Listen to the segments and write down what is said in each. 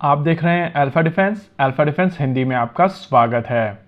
आप देख रहे हैं अल्फा डिफेंस हिंदी में आपका स्वागत है।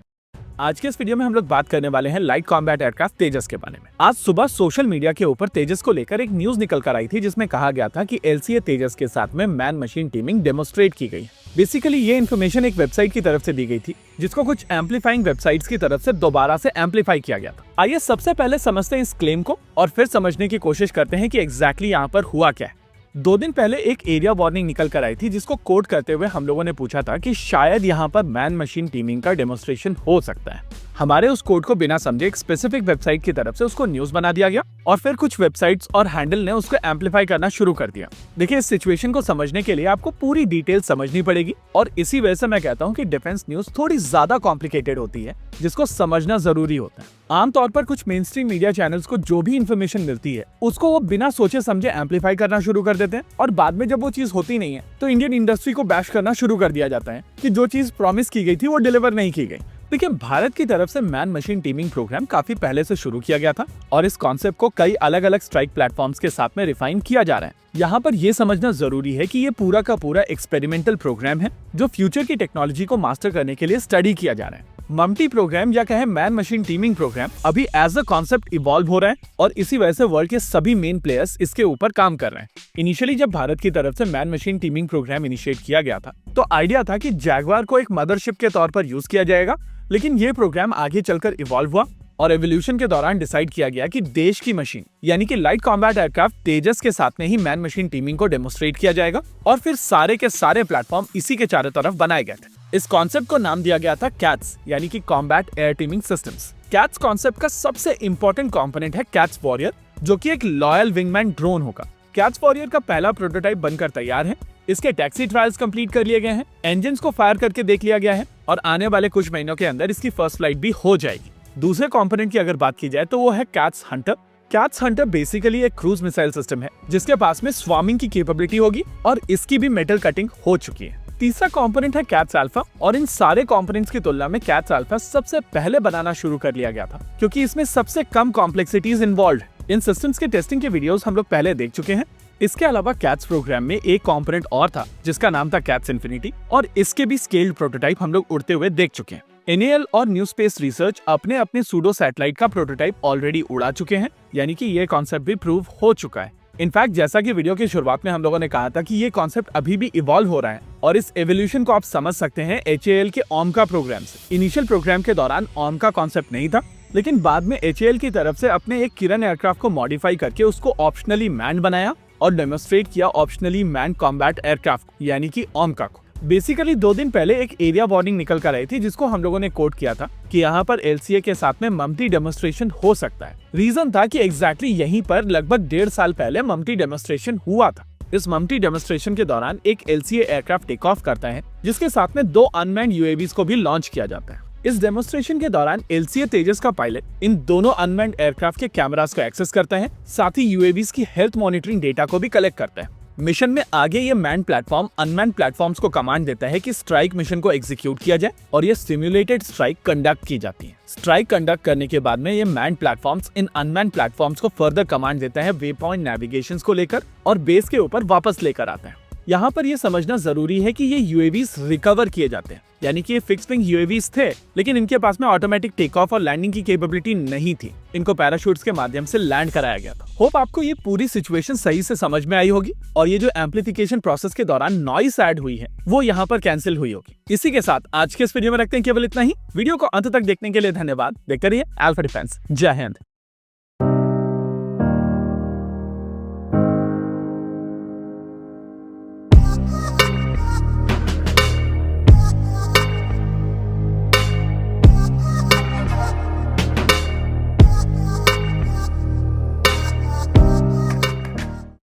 आज के इस वीडियो में हम लोग बात करने वाले हैं लाइट कॉम्बैट एयरक्राफ्ट तेजस के बारे में। आज सुबह सोशल मीडिया के ऊपर तेजस को लेकर एक न्यूज निकल कर आई थी जिसमें कहा गया था कि एलसीए तेजस के साथ में मैन मशीन टीमिंग डेमोस्ट्रेट की गई है। बेसिकली ये इन्फॉर्मेशन एक वेबसाइट की तरफ से दी गई थी जिसको कुछ एम्पलीफाइंग वेबसाइट्स की तरफ से दोबारा से एम्पलीफाई किया गया था। आइए सबसे पहले समझते हैं इस क्लेम को और फिर समझने की कोशिश करते हैं कि एग्जैक्टली यहाँ पर हुआ क्या है। 2 दिन पहले एक एरिया वार्निंग निकल कर आई थी जिसको कोड करते हुए हम लोगों ने पूछा था कि शायद यहाँ पर मैन मशीन टीमिंग का डेमोस्ट्रेशन हो सकता है। हमारे उस कोड को बिना समझे एक स्पेसिफिक वेबसाइट की तरफ से उसको न्यूज बना दिया गया और फिर कुछ वेबसाइट्स और हैंडल ने उसको एम्पलीफाई करना शुरू कर दिया। देखिए, इस सिचुएशन को समझने के लिए आपको पूरी डिटेल समझनी पड़ेगी और इसी वजह से मैं कहता हूँ कि डिफेंस न्यूज थोड़ी ज्यादा कॉम्प्लिकेटेड होती है जिसको समझना जरूरी होता है। आमतौर पर कुछ मेन स्ट्रीम मीडिया चैनल्स को जो भी इन्फॉर्मेशन मिलती है उसको वो बिना सोचे समझे एम्पलीफाई करना शुरू कर देते हैं और बाद में जब वो चीज होती नहीं है तो इंडियन इंडस्ट्री को बैश करना शुरू कर दिया जाता है कि जो चीज प्रॉमिस की गई थी वो डिलीवर नहीं की गई। देखिए, भारत की तरफ से मैन मशीन टीमिंग प्रोग्राम काफी पहले से शुरू किया गया था और इस कॉन्सेप्ट को कई अलग अलग स्ट्राइक प्लेटफॉर्म्स के साथ में रिफाइन किया जा रहा है। यहाँ पर यह समझना जरूरी है कि ये पूरा का पूरा एक्सपेरिमेंटल प्रोग्राम है जो फ्यूचर की टेक्नोलॉजी को मास्टर करने के लिए स्टडी किया जा रहा है। ममटी प्रोग्राम या कहें मैन मशीन टीमिंग प्रोग्राम अभी एज अ कॉन्सेप्ट इवॉल्व हो रहा है और इसी वजह से वर्ल्ड के सभी मेन प्लेयर्स इसके ऊपर काम कर रहे हैं। इनिशियली जब भारत की तरफ से man machine teaming program initiate किया गया था तो आइडिया था कि जैगवार को एक मदरशिप के तौर पर यूज किया जाएगा, लेकिन ये प्रोग्राम आगे चलकर इवॉल्व हुआ और एवोल्यूशन के दौरान डिसाइड किया गया कि देश की मशीन यानी कि लाइट कॉम्बैट एयरक्राफ्ट तेजस के साथ में ही मैन मशीन टीमिंग को डेमोस्ट्रेट किया जाएगा और फिर सारे के सारे प्लेटफॉर्म इसी के चारों तरफ बनाए गए थे। इस कॉन्सेप्ट को नाम दिया गया था कैट्स यानी कि combat air teeming systems. Cats concept का सबसे इंपॉर्टेंट कंपोनेंट है कैट्स वॉरियर जो कि एक लॉयल विंगमैन ड्रोन होगा। कैट्स वॉरियर का पहला प्रोटोटाइप बनकर तैयार है, इसके टैक्सी ट्रायल्स कंप्लीट कर लिए गए हैं, इंजन्स को फायर करके देख लिया गया है और आने वाले कुछ महीनों के अंदर इसकी फर्स्ट फ्लाइट भी हो जाएगी। दूसरे कंपोनेंट की अगर बात की जाए तो वो है cats Hunter. Cats Hunter basically एक क्रूज मिसाइल सिस्टम है जिसके पास में स्वार्मिंग की कैपेबिलिटी होगी और इसकी भी मेटल कटिंग हो चुकी है। तीसरा कंपोनेंट है कैट्स अल्फा और इन सारे कंपोनेंट्स की तुलना में कैट्स अल्फा सबसे पहले बनाना शुरू कर लिया गया था क्योंकि इसमें सबसे कम कॉम्प्लेक्सिटीज इन्वॉल्व। इन सिस्टम्स के टेस्टिंग के वीडियोस हम लोग पहले देख चुके हैं। इसके अलावा कैट्स प्रोग्राम में एक कंपोनेंट और था जिसका नाम था कैट्स इन्फिनिटी और इसके भी स्केल्ड प्रोटोटाइप हम लोग उड़ते हुए देख चुके हैं। एनएएल और न्यू स्पेस रिसर्च अपने अपने सूडो सैटेलाइट का प्रोटोटाइप ऑलरेडी उड़ा चुके हैं, यानी कि ये कॉन्सेप्ट भी प्रूव हो चुका है। इनफैक्ट जैसा कि वीडियो की शुरुआत में हम लोगों ने कहा था कि ये कॉन्सेप्ट अभी भी इवॉल्व हो रहा है और इस एवोल्यूशन को आप समझ सकते हैं एचएएल के ओमका प्रोग्राम से। इनिशियल प्रोग्राम के दौरान ओमका कॉन्सेप्ट नहीं था, लेकिन बाद में एचएएल की तरफ से अपने एक किरण एयरक्राफ्ट को मॉडिफाई करके उसको ऑप्शनली मैन बनाया और डेमोस्ट्रेट किया ऑप्शनली मैन कॉम्बैट एयरक्राफ्ट यानी कि ओमका को। बेसिकली 2 दिन पहले एक एरिया वार्निंग निकल कर आई थी जिसको हम लोगों ने कोड किया था कि यहाँ पर एलसीए के साथ में ममटी डेमोस्ट्रेशन हो सकता है। रीजन था कि एग्जैक्टली यहीं पर लगभग 1.5 साल पहले ममटी डेमोस्ट्रेशन हुआ था। इस ममटी डेमोस्ट्रेशन के दौरान एक एलसीए एयरक्राफ्ट टेक ऑफ करता है जिसके साथ में 2 अनमैन्ड यूएवीज को भी लॉन्च किया जाता है। इस डेमोस्ट्रेशन के दौरान एलसीए तेजस का पायलट इन दोनों अनमैन्ड एयरक्राफ्ट के कैमरास को एक्सेस करता है, साथ ही यूएवीज की हेल्थ मॉनिटरिंग डेटा को भी कलेक्ट करता है। मिशन में आगे ये मैन प्लेटफॉर्म अनमैन्ड प्लेटफॉर्म्स को कमांड देता है कि स्ट्राइक मिशन को एग्जीक्यूट किया जाए और ये सिमुलेटेड स्ट्राइक कंडक्ट की जाती है। स्ट्राइक कंडक्ट करने के बाद में ये मैन प्लेटफॉर्म्स इन अनमैन्ड प्लेटफॉर्म्स को फर्दर कमांड देता है वे पॉइंट नेविगेशन को लेकर और बेस के ऊपर वापस लेकर आता है। यहाँ पर यह समझना जरूरी है कि ये यूएवीज रिकवर किए जाते हैं, यानी कि ये फिक्स विंग यूएवीज थे लेकिन इनके पास में ऑटोमेटिक टेक ऑफ और लैंडिंग की कैपेबिलिटी नहीं थी। इनको पैराशूट्स के माध्यम से लैंड कराया गया था। होप आपको ये पूरी सिचुएशन सही से समझ में आई होगी और ये जो एम्पलीफिकेशन प्रोसेस के दौरान नॉइस ऐड हुई है वो यहाँ पर कैंसिल हुई होगी। इसी के साथ आज के इस वीडियो में रखते हैं केवल इतना ही। वीडियो को अंत तक देखने के लिए धन्यवाद। देखते रहिए अल्फा डिफेंस। जय हिंद।